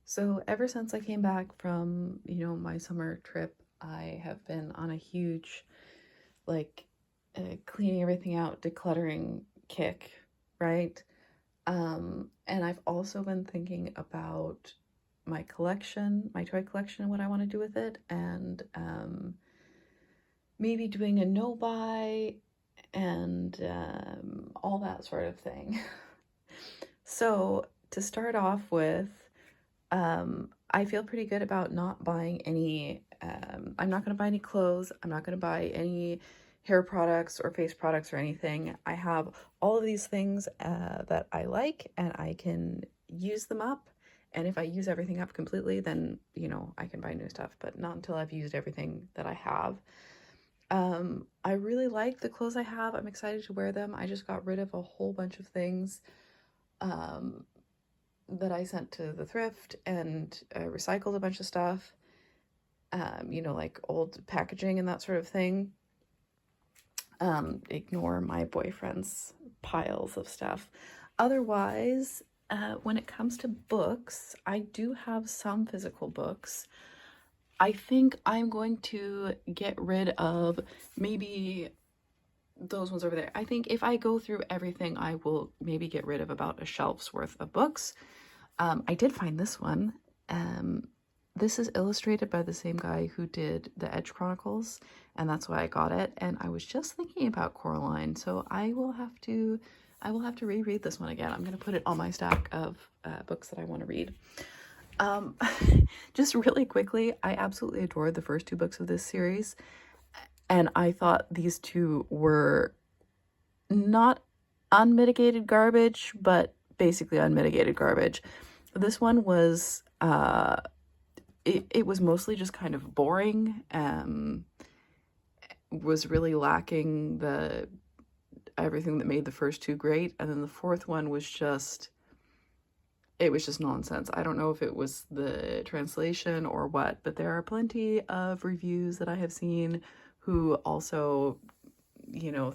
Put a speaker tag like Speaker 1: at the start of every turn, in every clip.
Speaker 1: So ever since I came back from, my summer trip, I have been on a huge, like, cleaning everything out, decluttering kick, right? And I've also been thinking about my collection, my toy collection, and what I want to do with it, and maybe doing a no buy and all that sort of thing. So to start off with, I feel pretty good about not buying any. I'm not going to buy any clothes. I'm not going to buy any hair products or face products or anything. I have all of these things that I like and I can use them up. And if I use everything up completely, then, I can buy new stuff, but not until I've used everything that I have. I really like the clothes I have. I'm excited to wear them. I just got rid of a whole bunch of things. Um, that I sent to the thrift and recycled a bunch of stuff, like old packaging and that sort of thing. Ignore my boyfriend's piles of stuff. Otherwise, when it comes to books, I do have some physical books. I think I'm going to get rid of maybe those ones over there. I think if I go through everything, I will maybe get rid of about a shelf's worth of books. I did find this one. This is illustrated by the same guy who did the Edge Chronicles, and that's why I got it. And I was just thinking about Coraline, so I will have to reread this one again. I'm gonna put it on my stack of books that I want to read. Um, just really quickly, I absolutely adored the first two books of this series, and I thought these two were not unmitigated garbage, but basically unmitigated garbage. This one was it was mostly just kind of boring. Was really lacking the everything that made the first two great, and then the fourth one was just nonsense. I don't know if it was the translation or what, but there are plenty of reviews that I have seen who also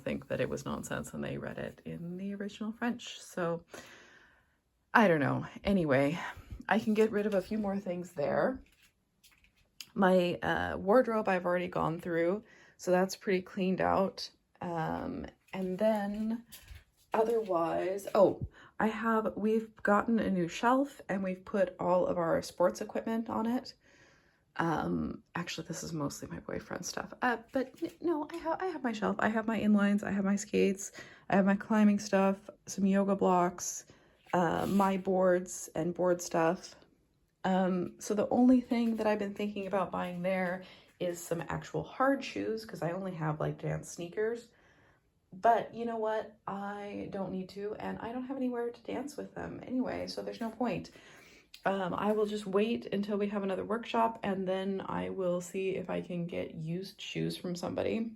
Speaker 1: think that it was nonsense and they read it in the original French. So I don't know. Anyway, I can get rid of a few more things there. My wardrobe I've already gone through, so that's pretty cleaned out. And then otherwise, we've gotten a new shelf and we've put all of our sports equipment on it. Actually, this is mostly my boyfriend's stuff. But no, I have my shelf. I have my inlines. I have my skates. I have my climbing stuff. Some yoga blocks. My boards and board stuff. So the only thing that I've been thinking about buying there is some actual hard shoes because I only have like dance sneakers. But you know what? I don't need to, and I don't have anywhere to dance with them anyway, so there's no point. I will just wait until we have another workshop and then I will see if I can get used shoes from somebody.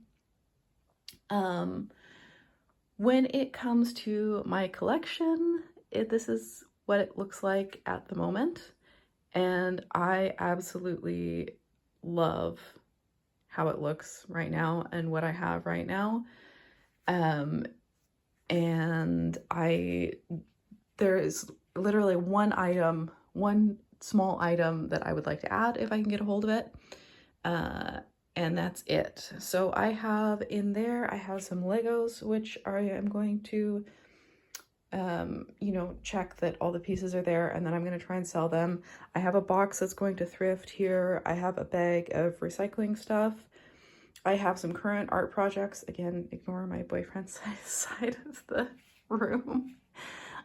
Speaker 1: When it comes to my collection, this is what it looks like at the moment. And I absolutely love how it looks right now and what I have right now. And there is literally one small item that I would like to add if I can get a hold of it. And that's it. So I have some Legos, which I am going to, check that all the pieces are there, and then I'm going to try and sell them. I have a box that's going to thrift here. I have a bag of recycling stuff. I have some current art projects. Again, ignore my boyfriend's side of the room.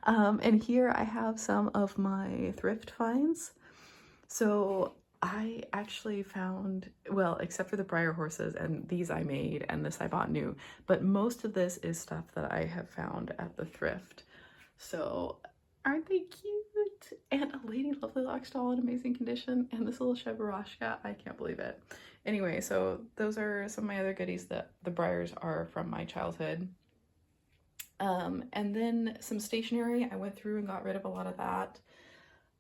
Speaker 1: And here I have some of my thrift finds. So I actually found, well, except for the Briar horses, and these I made, and this I bought new, but most of this is stuff that I have found at the thrift. So aren't they cute? And a Lady Lovely Lox doll in amazing condition, and this little Cheburashka, I can't believe it. Anyway, so those are some of my other goodies. That the Briars are from my childhood. And then some stationery. I went through and got rid of a lot of that.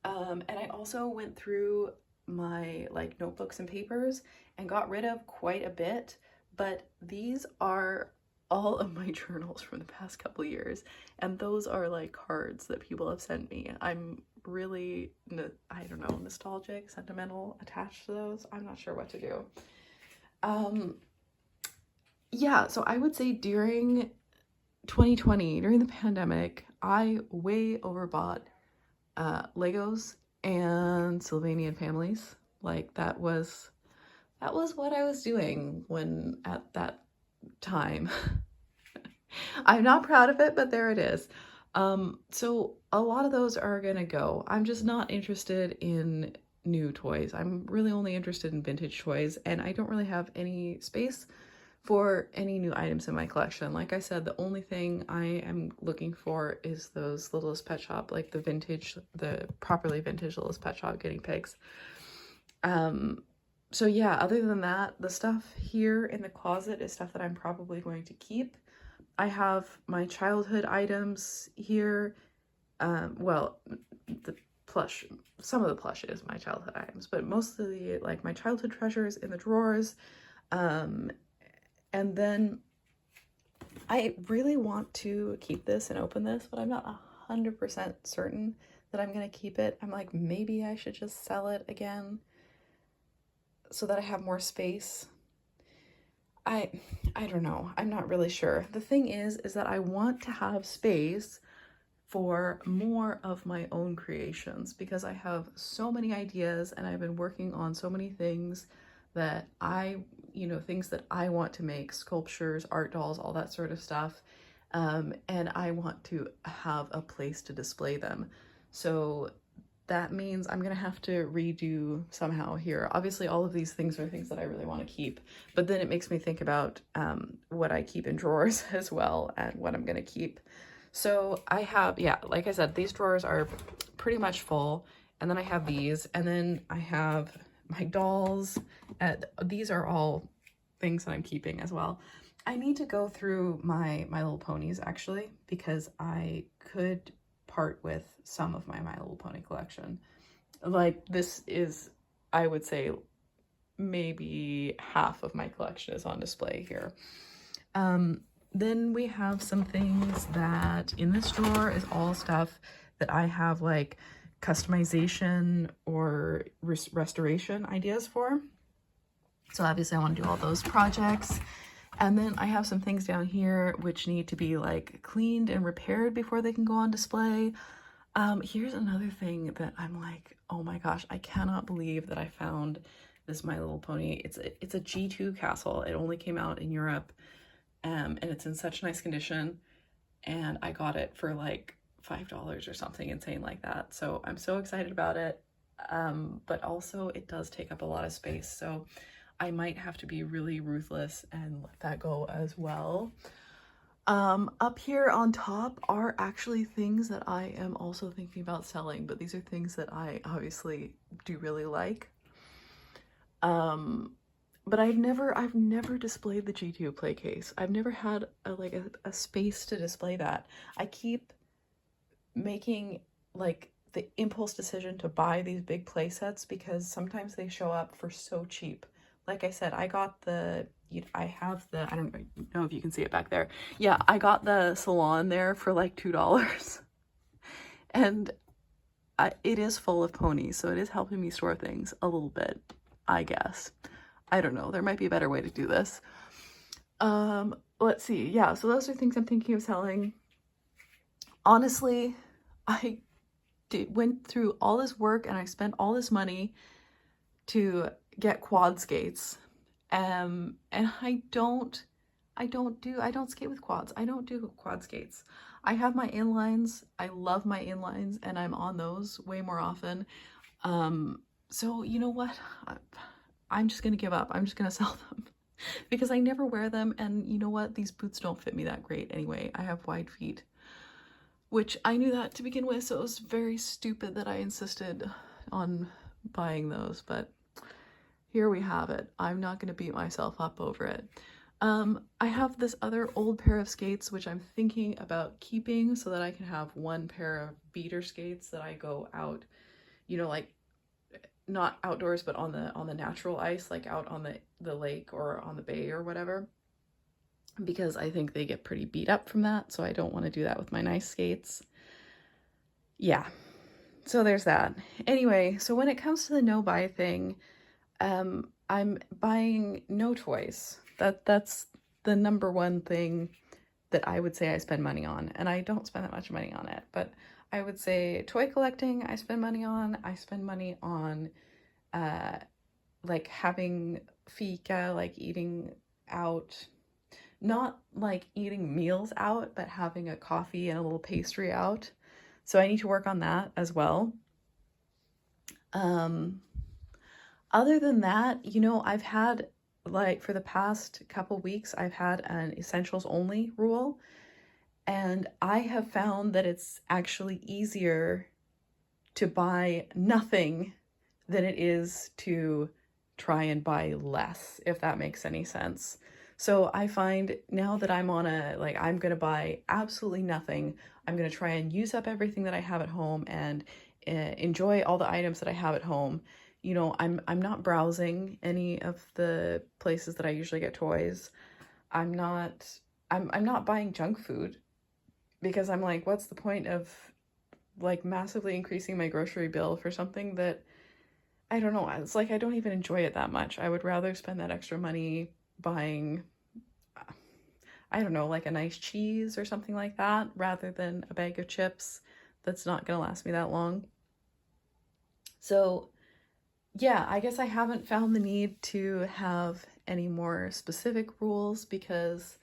Speaker 1: And I also went through my notebooks and papers and got rid of quite a bit, but these are all of my journals from the past couple years, and those are like cards that people have sent me. I I don't know, nostalgic, sentimental, attached to those. I'm not sure what to do. Yeah, so I would say during 2020, during the pandemic, I way overbought Legos and Sylvanian families. Like that was what I was doing when at that time. I'm not proud of it, but there it is. So a lot of those are gonna go. I'm just not interested in new toys. I'm really only interested in vintage toys, and I don't really have any space for any new items in my collection. Like I said, the only thing I am looking for is those Littlest Pet Shop, like the properly vintage Littlest Pet Shop guinea pigs. So yeah, other than that, the stuff here in the closet is stuff that I'm probably going to keep. I have my childhood items here. Well, the plush, some of the plush is my childhood items, but mostly like my childhood treasures in the drawers. And then I really want to keep this and open this, but I'm not 100% certain that I'm going to keep it. I'm like, maybe I should just sell it again so that I have more space. I don't know. I'm not really sure. The thing is that I want to have space for more of my own creations because I have so many ideas and I've been working on so many things that things that I want to make, sculptures, art dolls, all that sort of stuff. And I want to have a place to display them. So that means I'm gonna have to redo somehow here. Obviously, all of these things are things that I really want to keep, but then it makes me think about what I keep in drawers as well and what I'm gonna keep. So I have, yeah, like I said, these drawers are pretty much full, and then I have these, and then I have my dolls. These are all things that I'm keeping as well. I need to go through my Little Ponies actually, because I could part with some of my Little Pony collection. Like this is, I would say, maybe half of my collection is on display here. Then we have some things that in this drawer is all stuff that I have like customization or restoration ideas for. So obviously I want to do all those projects. And then I have some things down here which need to be like cleaned and repaired before they can go on display. Here's another thing that I'm like, oh my gosh, I cannot believe that I found this My Little Pony. It's a G2 castle. It only came out in Europe. And it's in such nice condition, and I got it for like $5 or something insane like that. So I'm so excited about it, but also it does take up a lot of space, so I might have to be really ruthless and let that go as well. Up here on top are actually things that I am also thinking about selling, but these are things that I obviously do really like. But I've never displayed the G2 play case. I've never had a space to display that. I keep making like the impulse decision to buy these big play sets because sometimes they show up for so cheap. Like I said, I got I don't know if you can see it back there. Yeah, I got the salon there for like $2. And it is full of ponies, so it is helping me store things a little bit, I guess. I don't know. There might be a better way to do this. Let's see. Yeah, so those are things I'm thinking of selling. Honestly, I went through all this work and I spent all this money to get quad skates. And I don't skate with quads. I don't do quad skates. I have my inlines. I love my inlines and I'm on those way more often. So you know what? I'm just gonna give up. I'm just gonna sell them because I never wear them, and you know what? These boots don't fit me that great anyway. I have wide feet, which I knew that to begin with, so it was very stupid that I insisted on buying those, but here we have it. I'm not gonna beat myself up over it. I have this other old pair of skates which I'm thinking about keeping so that I can have one pair of beater skates that I go out, like not outdoors, but on the natural ice, like out on the lake or on the bay or whatever, because I think they get pretty beat up from that. So I don't want to do that with my nice skates. Yeah. So there's that. Anyway, so when it comes to the no buy thing, I'm buying no toys. That's the number one thing that I would say I spend money on. And I don't spend that much money on it, but I would say toy collecting, I spend money on. I spend money on uh like having fika, like eating out, not like eating meals out, but having a coffee and a little pastry out. So I need to work on that as well. Um, Other than that, I've had like for the past couple weeks, I've had an essentials only rule, and I have found that it's actually easier to buy nothing than it is to try and buy less, if that makes any sense. So I find now that I'm on like, I'm going to buy absolutely nothing. I'm going to try and use up everything that I have at home and enjoy all the items that I have at home. I'm not browsing any of the places that I usually get toys. I'm not I'm not buying junk food because I'm like, what's the point of like massively increasing my grocery bill for something that I don't know. It's like I don't even enjoy it that much. I would rather spend that extra money buying, I don't know, like a nice cheese or something like that rather than a bag of chips that's not going to last me that long. So, yeah, I guess I haven't found the need to have any more specific rules because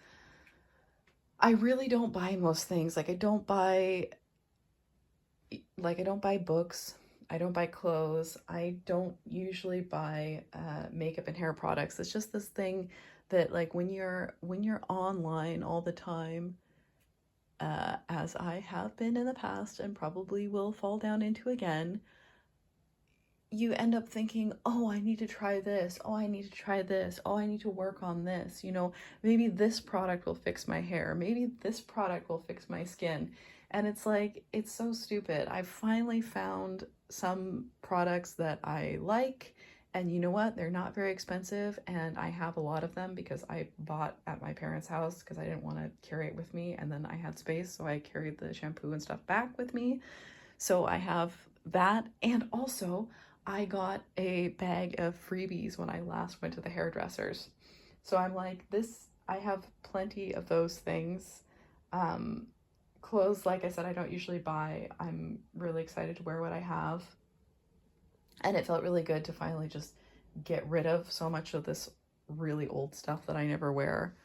Speaker 1: I really don't buy most things. I don't buy books. I don't buy clothes. I don't usually buy makeup and hair products. It's just this thing that like when you're online all the time, as I have been in the past and probably will fall down into again, you end up thinking, oh, I need to try this. Oh, I need to try this. Oh, I need to work on this. Maybe this product will fix my hair. Maybe this product will fix my skin. And it's like, it's so stupid. I've finally found some products that I like. And you know what? They're not very expensive. And I have a lot of them because I bought at my parents' house because I didn't want to carry it with me. And then I had space. So I carried the shampoo and stuff back with me. So I have that. And also, I got a bag of freebies when I last went to the hairdressers. So I'm like, I have plenty of those things. Um, Clothes, like I said, I don't usually buy. I'm really excited to wear what I have. And it felt really good to finally just get rid of so much of this really old stuff that I never wear.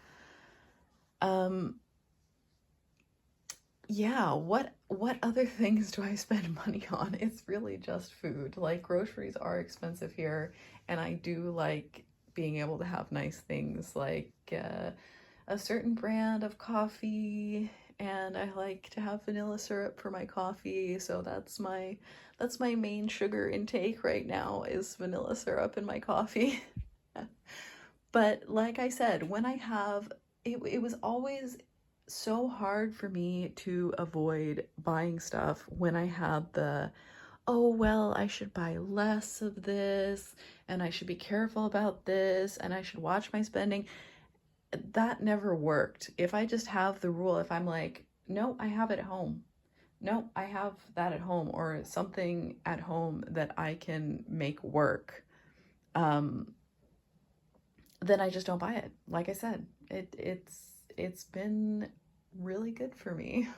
Speaker 1: Um, yeah, what other things do I spend money on? It's really just food. Like groceries are expensive here, and I do like being able to have nice things like a certain brand of coffee, and I like to have vanilla syrup for my coffee. So that's my main sugar intake right now is vanilla syrup in my coffee. But like I said, when I have it was always so hard for me to avoid buying stuff when I had oh, well, I should buy less of this, and I should be careful about this, and I should watch my spending. That never worked. If I just have the rule, if I'm like, no, I have it at home. No, I have that at home, or something at home that I can make work. Um, then I just don't buy it. Like I said, it's been really good for me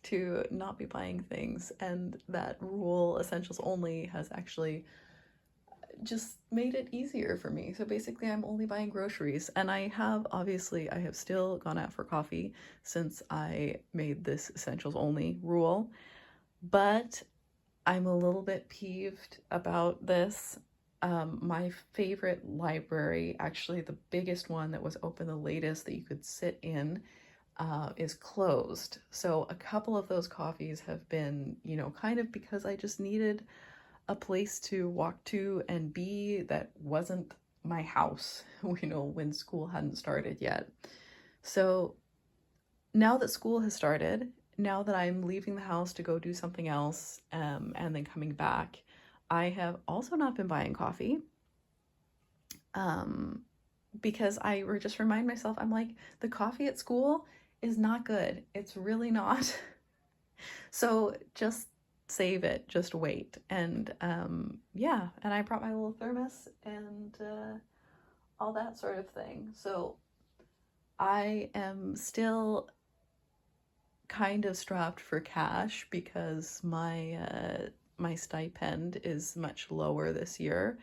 Speaker 1: to not be buying things, and that rule, essentials only, has actually just made it easier for me. So basically I'm only buying groceries, and I have still gone out for coffee since I made this essentials only rule, but I'm a little bit peeved about this. My favorite library, actually the biggest one that was open the latest that you could sit in, is closed. So a couple of those coffees have been, kind of because I just needed a place to walk to and be that wasn't my house, when school hadn't started yet. So now that school has started, now that I'm leaving the house to go do something else, and then coming back, I have also not been buying coffee, um, because I just remind myself, I'm like, the coffee at school is not good. It's really not. So just save it, just wait. And yeah, and I brought my little thermos and all that sort of thing. So I am still kind of strapped for cash because my stipend is much lower this year,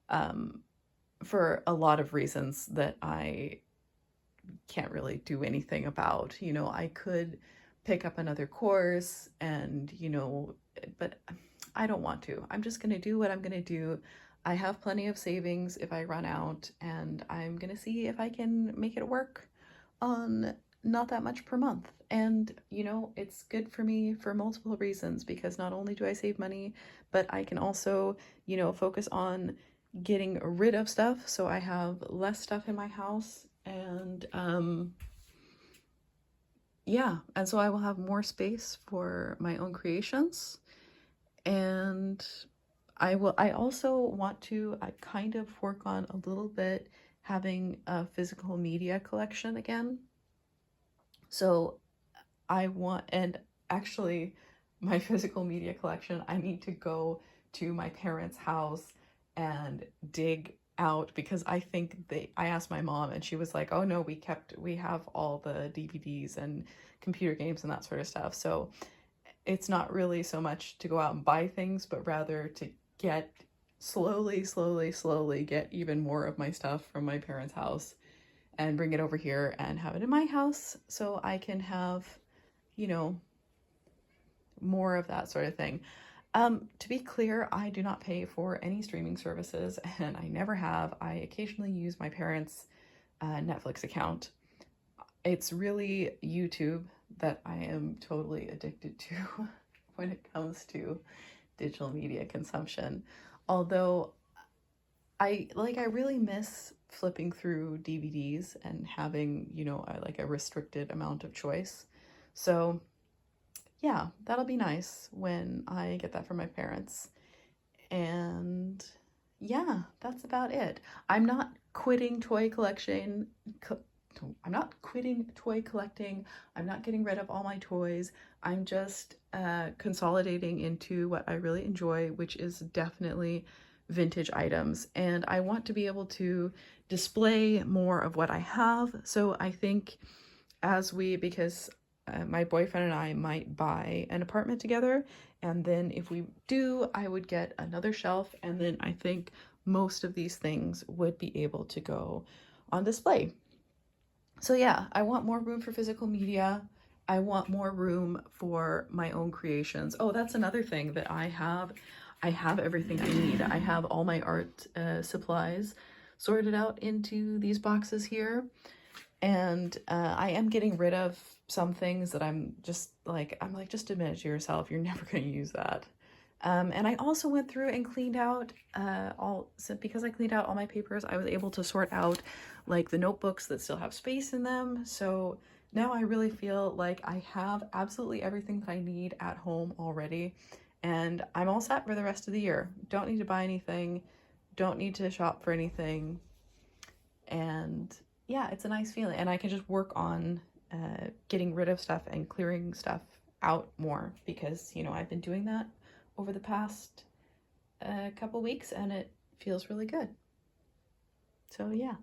Speaker 1: um, for a lot of reasons that I can't really do anything about. You know, I could pick up another course and, you know, but I don't want to. I'm just going to do what I'm going to do. I have plenty of savings if I run out, and I'm going to see if I can make it work on not that much per month. And, you know, it's good for me for multiple reasons, because not only do I save money, but I can also, you know, focus on getting rid of stuff so I have less stuff in my house. And yeah, and so I will have more space for my own creations. And I also want to kind of work on a little bit having a physical media collection again. So I want, and actually, my physical media collection, I need to go to my parents' house and dig out, because I think I asked my mom and she was like, oh no, we have all the DVDs and computer games and that sort of stuff. So it's not really so much to go out and buy things, but rather to get slowly get even more of my stuff from my parents' house and bring it over here and have it in my house so I can have, you know, more of that sort of thing. To be clear, I do not pay for any streaming services, and I never have. I occasionally use my parents' Netflix account. It's really YouTube that I am totally addicted to when it comes to digital media consumption. Although I really miss flipping through DVDs and having, you know, a restricted amount of choice. So yeah, that'll be nice when I get that from my parents. And yeah, that's about it. I'm not quitting toy collection. I'm not quitting toy collecting. I'm not getting rid of all my toys. I'm just consolidating into what I really enjoy, which is definitely vintage items. And I want to be able to display more of what I have. So I think because my boyfriend and I might buy an apartment together, and then if we do, I would get another shelf, and then I think most of these things would be able to go on display. So yeah, I want more room for physical media. I want more room for my own creations. Oh, that's another thing that I have. I have everything I need. I have all my art supplies sorted out into these boxes here. And I am getting rid of some things that I'm like, just admit it to yourself, you're never going to use that. And I also went through and cleaned out because I cleaned out all my papers, I was able to sort out like the notebooks that still have space in them. So now I really feel like I have absolutely everything that I need at home already. And I'm all set for the rest of the year. Don't need to buy anything. Don't need to shop for anything. And yeah, it's a nice feeling. And I can just work on getting rid of stuff and clearing stuff out more, because, you know, I've been doing that over the past couple weeks and it feels really good. So yeah.